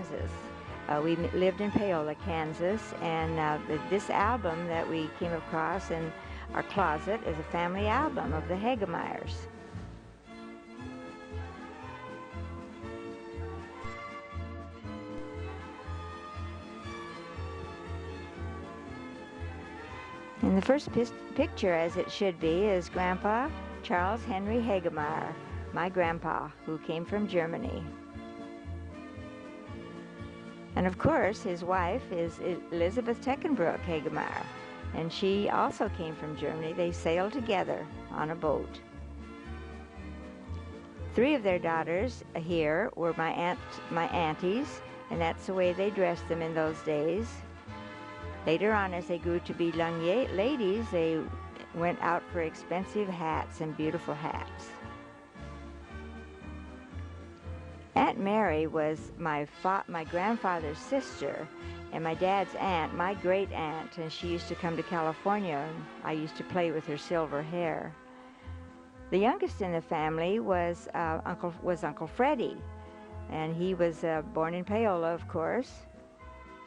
Kansas. We lived in Paola, Kansas, and this album that we came across in our closet is a family album of the Hegemeyers. And the first picture, as it should be, is Grandpa Charles Henry Hegemeyer, my grandpa, who came from Germany. And of course, his wife is Elizabeth Teckenbrook Hegemeyer, and she also came from Germany. They sailed together on a boat. 3 of their daughters here were my aunties, and that's the way they dressed them in those days. Later on, as they grew to be young ladies, they went out for expensive hats and beautiful hats. Aunt Mary was my grandfather's sister and my dad's aunt, my great aunt, and she used to come to California, and I used to play with her silver hair. The youngest in the family was Uncle Freddie, and he was born in Paola, of course.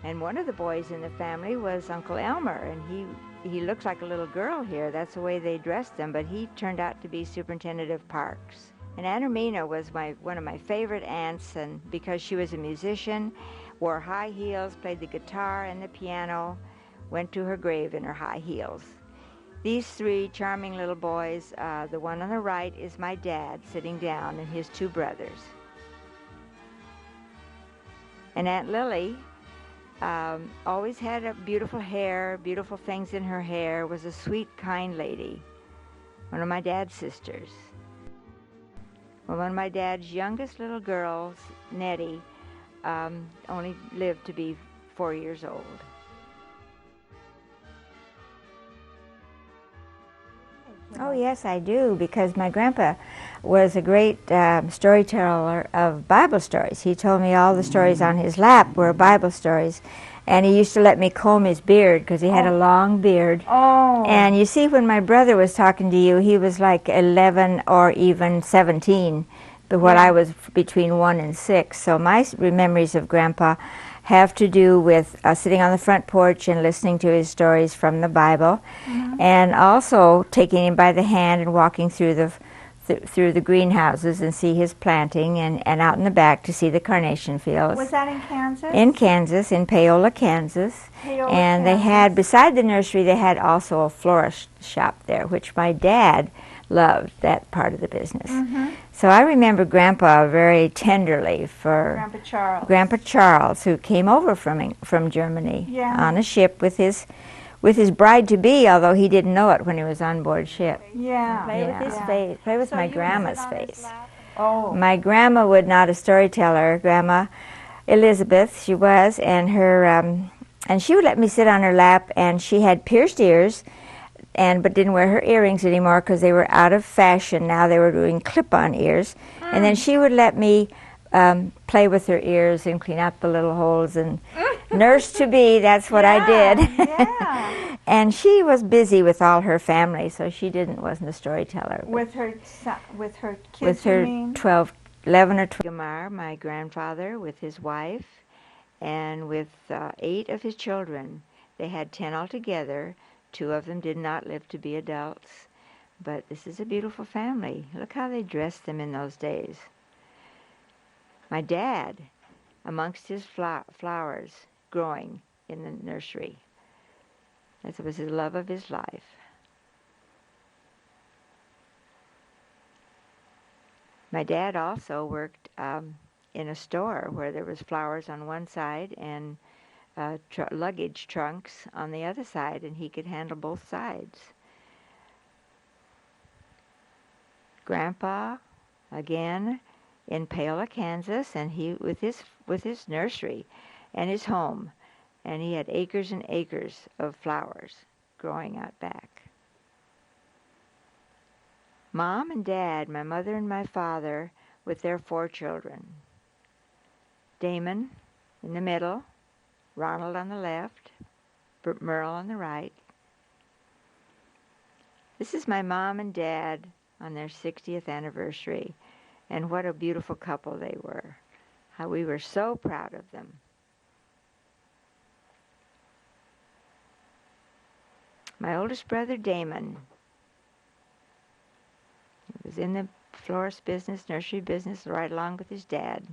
And one of the boys in the family was Uncle Elmer, and he looked like a little girl here. That's the way they dressed him, but he turned out to be superintendent of parks. And Aunt Ermina was one of my favorite aunts, and because she was a musician, wore high heels, played the guitar and the piano, went to her grave in her high heels. These 3 charming little boys, the one on the right is my dad sitting down, and his 2 brothers. And Aunt Lily always had a beautiful hair, beautiful things in her hair, was a sweet, kind lady, one of my dad's sisters. Well, one of my dad's youngest little girls, Nettie, only lived to be 4 years old. Oh, yes, I do, because my grandpa was a great storyteller of Bible stories. He told me all the stories on his lap were Bible stories, and he used to let me comb his beard because he had a long beard. Oh. And you see, when my brother was talking to you, he was like 11 or even 17, but when I was between 1 and 6. So my memories of Grandpa have to do with sitting on the front porch and listening to his stories from the Bible, and also taking him by the hand and walking through the greenhouses and see his planting, and out in the back to see the carnation fields. Was that in Kansas? In Kansas, in Paola, Kansas. And they had, beside the nursery, they had also a florist shop there, which my dad loved, that part of the business. So I remember Grandpa very tenderly for Grandpa Charles, who came over from Germany on a ship with his bride-to-be, although he didn't know it when he was on board ship. Play with his face. Play with my grandma's face. Oh. My grandma was not a storyteller. Grandma Elizabeth, she was, and she would let me sit on her lap, and she had pierced ears, but didn't wear her earrings anymore because they were out of fashion. Now they were doing clip-on ears. And then she would let me play with her ears and clean out the little holes, and nurse to be, that's what I did. And she was busy with all her family, so she wasn't a storyteller. With her kids, with her 11 or 12. My grandfather with his wife, and with 8 of his children. They had 10 altogether. 2 of them did not live to be adults. But this is a beautiful family. Look how they dressed them in those days. My dad, amongst his flowers growing in the nursery. That was the love of his life. My dad also worked in a store where there was flowers on one side and luggage trunks on the other side, and he could handle both sides. Grandpa, again, in Paola, Kansas, and he with his nursery and his home, and he had acres and acres of flowers growing out back. Mom and Dad, my mother and my father, with their 4 children. Damon in the middle, Ronald on the left, Merle on the right. This is my mom and dad on their 60th anniversary, and what a beautiful couple they were. how we were so proud of them. My oldest brother, Damon, he was in the florist business, nursery business, right along with his dad.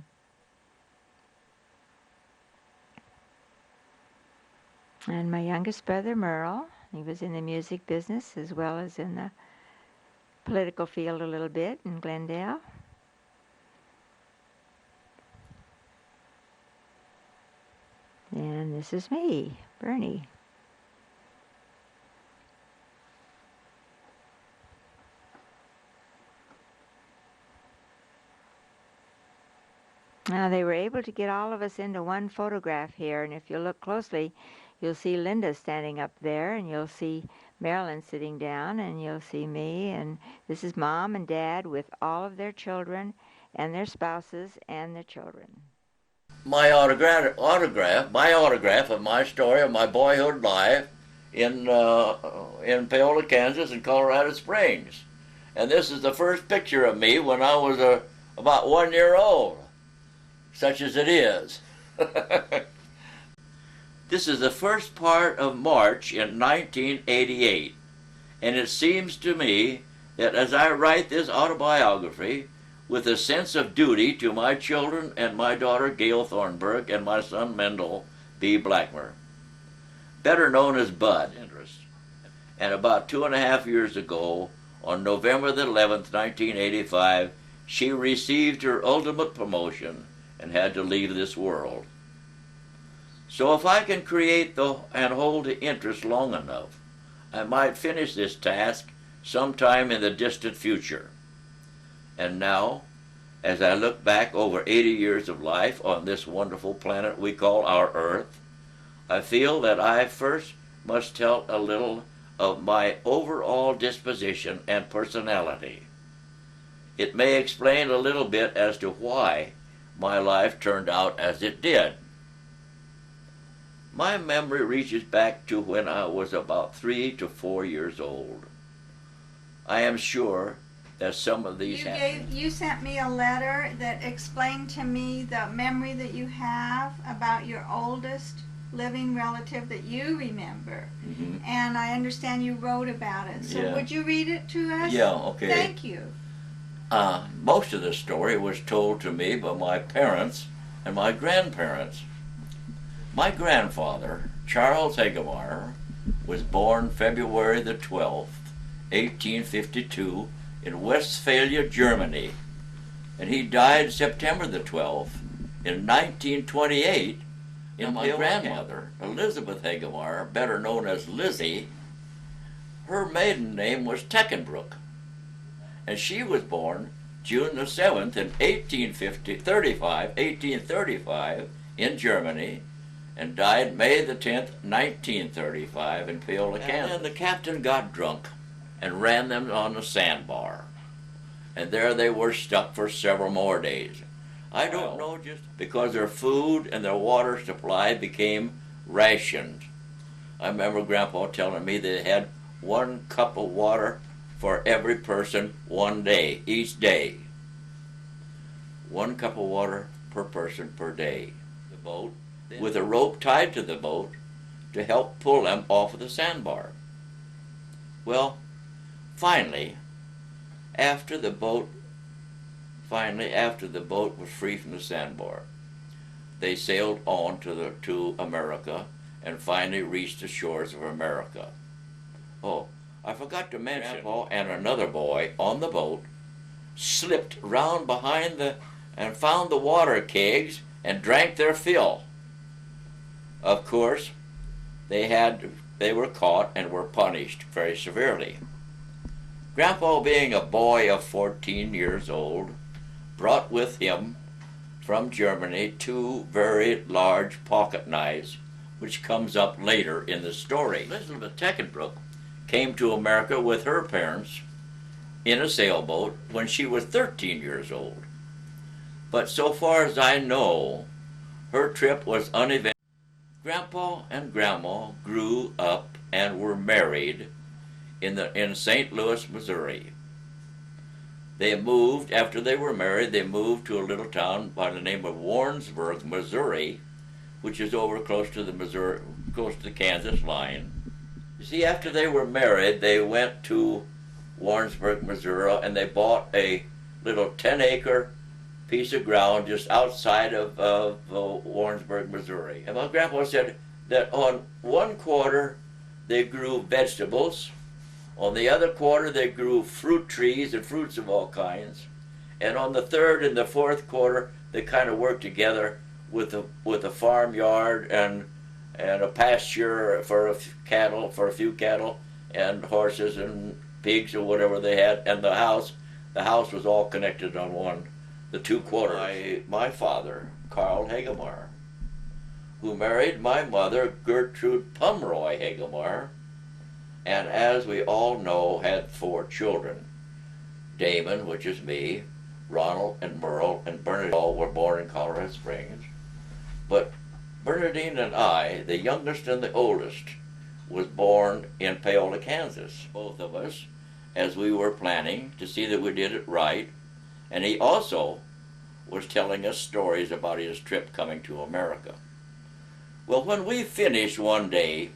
And my youngest brother, Merle, he was in the music business as well as in the political field a little bit in Glendale. And this is me, Bernie. Now, they were able to get all of us into one photograph here, and if you look closely, you'll see Linda standing up there, and you'll see Marilyn sitting down, and you'll see me, and this is Mom and Dad with all of their children and their spouses and their children. My autograph of my story of my boyhood life in Paola, Kansas, and Colorado Springs, and this is the first picture of me when I was about 1 year old, such as it is. This is the first part of March in 1988, and it seems to me that as I write this autobiography, with a sense of duty to my children and my daughter Gail Thornburg and my son Mendel B. Blackmer, better known as Bud. And about 2.5 years ago, on November the 11th, 1985, she received her ultimate promotion and had to leave this world. So if I can create and hold the interest long enough, I might finish this task sometime in the distant future. And now, as I look back over 80 years of life on this wonderful planet we call our Earth, I feel that I first must tell a little of my overall disposition and personality. It may explain a little bit as to why my life turned out as it did. My memory reaches back to when I was about 3 to 4 years old. I am sure that some of these You sent me a letter that explained to me the memory that you have about your oldest living relative that you remember. Mm-hmm. And I understand you wrote about it. So Yeah. would you read it to us? Yeah, okay. Thank you. Most of the story was told to me by my parents and my grandparents. My grandfather, Charles Hegemeyer, was born February the 12th, 1852, in Westphalia, Germany, and he died September the 12th in 1928. And my grandmother, Elizabeth Hegemeyer, better known as Lizzie, her maiden name was Teckenbrook, and she was born June the 7th in 1835 in Germany, and died May the 10th, 1935 in Paola, Kansas. And then the captain got drunk and ran them on the sandbar, and there they were stuck for several more days. I don't know, just because their food and their water supply became rationed. I remember Grandpa telling me they had 1 cup of water for every person 1 day, each day. 1 cup of water per person per day. The boat, with a rope tied to the boat to help pull them off of the sandbar. Well, finally, after the boat was free from the sandbar, they sailed on to America and finally reached the shores of America. Oh, I forgot to mention, Grandpa and another boy on the boat slipped round behind and found the water kegs and drank their fill. Of course, they were caught and were punished very severely. Grandpa, being a boy of 14 years old, brought with him from Germany 2 very large pocket knives, which comes up later in the story. Elizabeth Teckenbrook came to America with her parents in a sailboat when she was 13 years old. But so far as I know, her trip was uneventful. Grandpa and Grandma grew up and were married in St. Louis, Missouri. They moved, after they were married, they moved to a little town by the name of Warrensburg, Missouri, which is over close to the Kansas line. You see, after they were married, they went to Warrensburg, Missouri, and they bought a little 10-acre piece of ground just outside of Warrensburg, Missouri. And my grandpa said that on one quarter they grew vegetables, on the other quarter they grew fruit trees and fruits of all kinds, and on the third and the fourth quarter they kind of worked together with a farmyard and a pasture for a few cattle and horses and pigs or whatever they had, and the house was all connected on the two quarters. My father, Carl Hegemeyer, who married my mother, Gertrude Pumroy Hegemeyer, and as we all know, had 4 children. Damon, which is me, Ronald and Merle, and Bernadine all were born in Colorado Springs. But Bernadine and I, the youngest and the oldest, was born in Paola, Kansas. Both of us, as we were planning to see that we did it right, and he also was telling us stories about his trip coming to America. Well, when we finished one day,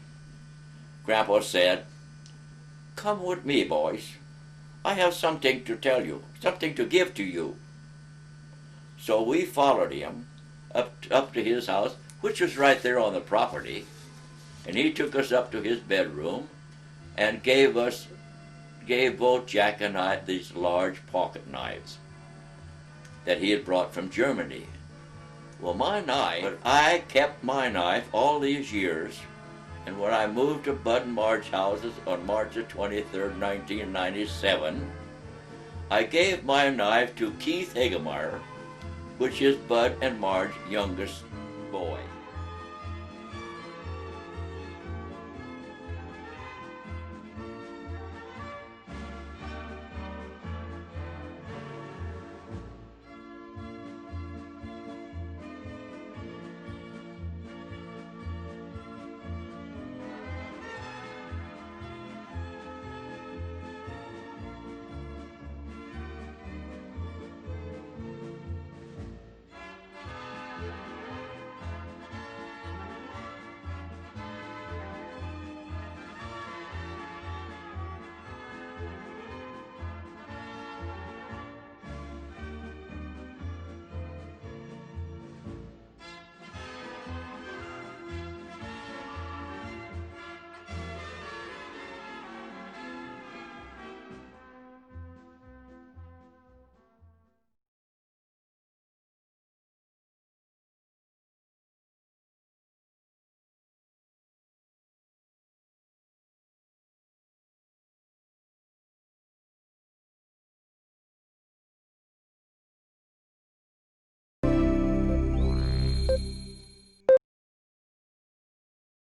Grandpa said, "Come with me, boys. I have something to tell you, something to give to you." So we followed him up to his house, which was right there on the property, and he took us up to his bedroom and gave both Jack and I these large pocket knives that he had brought from Germany. Well, I kept my knife all these years, and when I moved to Bud and Marge's houses on March the 23rd, 1997, I gave my knife to Keith Hegemeyer, which is Bud and Marge's youngest boy.